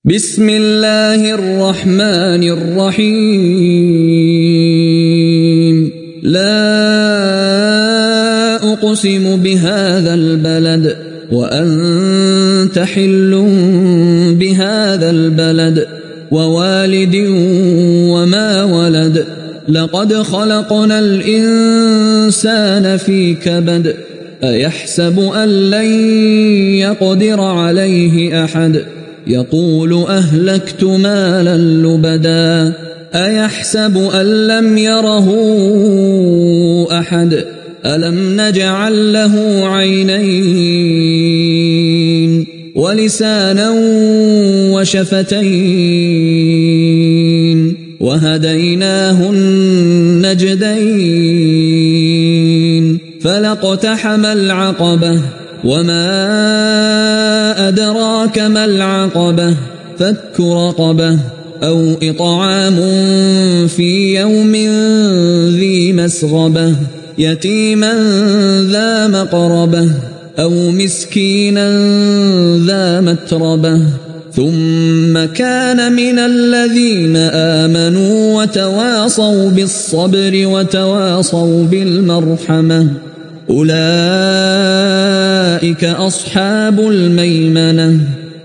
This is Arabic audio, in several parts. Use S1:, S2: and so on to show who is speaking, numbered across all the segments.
S1: بسم الله الرحمن الرحيم لا أقسم بهذا البلد وأنت حل بهذا البلد ووالد وما ولد لقد خلقنا الإنسان في كبد أيحسب أن لن يقدر عليه أحد يقول أهلكت مالا لبدا أيحسب أن لم يره أحد ألم نجعل له عينين ولسانا وشفتين وهديناه النجدين فلاقتحم العقبة وما أدراك ما العقبة فك رقبة أو إطعام في يوم ذي مسغبة يتيما ذا مقربة أو مسكينا ذا متربة ثم كان من الذين آمنوا وتواصوا بالصبر وتواصوا بالمرحمة أولئك أصحاب الميمنة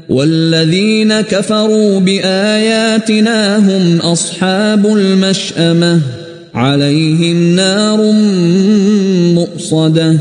S1: والذين كفروا بآياتنا هم أصحاب المشأمة عليهم نار مؤصدة